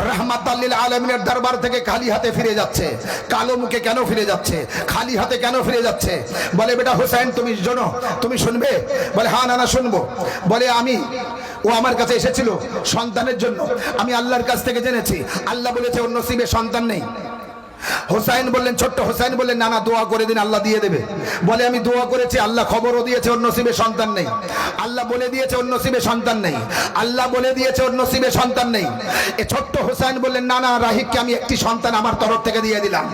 রাহমাতাল লিল আলামিনের দরবার থেকে খালি হাতে ফিরে যাচ্ছে। কালো মুখে কেন ফিরে যাচ্ছে, খালি হাতে কেন ফিরে যাচ্ছে? বলে বেটা হোসেন তুমি শোনো, তুমি শুনবে? বলে হ্যাঁ নানা শুনবো। বলে ও আমার কাছে এসেছিল সন্তানের জন্য, আমি আল্লাহর কাছ থেকে জেনেছি আল্লাহ বলেছে ওর নসিবে সন্তান নেই। হোসাইন বললেন, ছোট্ট হোসাইন বললেন না না দোয়া করে দিন আল্লাহ দিয়ে দেবে। বলে আমি দোয়া করেছি, আল্লাহ খবরও দিয়েছে ওর নসিবে সন্তান নেই। আল্লাহ বলে দিয়েছে ওর নসিবে সন্তান নেই, আল্লাহ বলে দিয়েছে ওর নসিবে সন্তান নেই। এ ছোট্ট হোসাইন বললেন না না রাহিবকে আমি একটি সন্তান আমার তরফ থেকে দিয়ে দিলাম।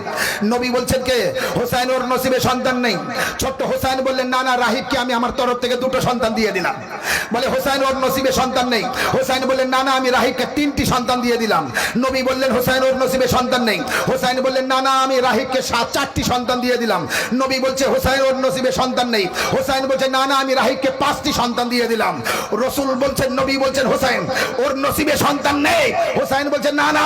নবী বলছেন কে? হোসাইন ওর নসিবে সন্তান নেই। ছোট্ট হোসাইন বললেন না না রাহিবকে আমি আমার তরফ থেকে দুটো সন্তান দিয়ে দিলাম। বলে হোসাইন ওর নসিবে সন্তান নেই। হোসাইন বললেন না না আমি রাহিবকে 3টি সন্তান দিয়ে দিলাম। নবী বললেন হোসাইন ওর নসিবে সন্তান নেই। হোসাইন বললেন না না আমি রাহিবকে 4টি সন্তান দিয়ে দিলাম। নবী বলছে হোসাইন ওর নসিবে সন্তান নেই। হোসাইন বলছে না না আমি রাহিবকে 5টি সন্তান দিয়ে দিলাম। রাসূল বলছেন, নবী বলছেন হোসাইন ওর নসিবে সন্তান নেই। হোসাইন বলছে না না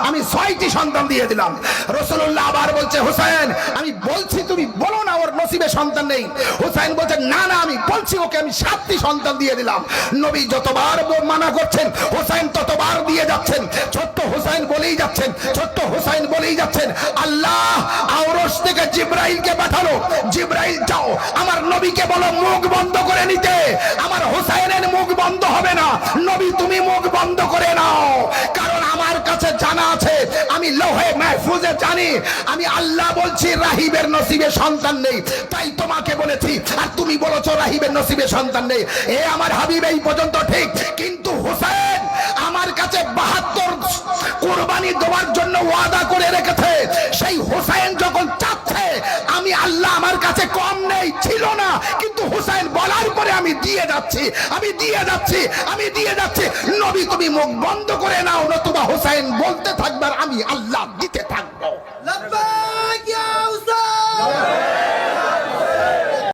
আমি 6টি সন্তান দিয়ে দিলাম। রাসূলুল্লাহ আবার বলছে হোসাইন আমি বলছি তুমি বলো না ওর নসিবে সন্তান নেই। হোসাইন বলছে না না আমি বলছি ওকে আমি 7টি সন্তান দিয়ে দিলাম। নবী যতবার মানা করছেন হোসাইন ততবার দিয়ে যাচ্ছেন। ছোট্ট হোসাইন বলেই যাচ্ছেন, ছোট্ট হোসাইন বলেই যাচ্ছেন। আল্লাহ আওরস থেকে জিবরাইলকে পাঠালো, জিবরাইল যাও আমার নবীকে বলো মুখ বন্ধ করে নিতে। আমার হোসাইনের মুখ বন্ধ হবে না, নবী তুমি মুখ বন্ধ করে নাও। কারণ আমার কাছে জানা আছে, আমি লৌহে মাহফুজে জানি আমি আল্লাহ বলছি রাহিবের নসিবে সন্তান নেই, তাই তোমাকে বলেছি। আর তুমি বলেছো রাহিবের নসিবে সন্তান নেই। এ আমার হাবিব এই পর্যন্ত ঠিক, কিন্তু হোসেন আমার কাছে 72 কুরবানি দেওয়ার জন্য ওয়াদা করে রেখেছে। সেই হোসেন যখন চাচ্ছে আমি আল্লাহ আমার কাছে কম নেই ছিল না, কিন্তু হোসেন বলার পরে আমি দিয়ে যাচ্ছি, আমি দিয়ে যাচ্ছি, আমি দিয়ে যাচ্ছি। নবী তুমি মুখ বন্ধ করে নাও, নতুবা হোসেন বলতে থাকবার আমি আল্লাহ দিতে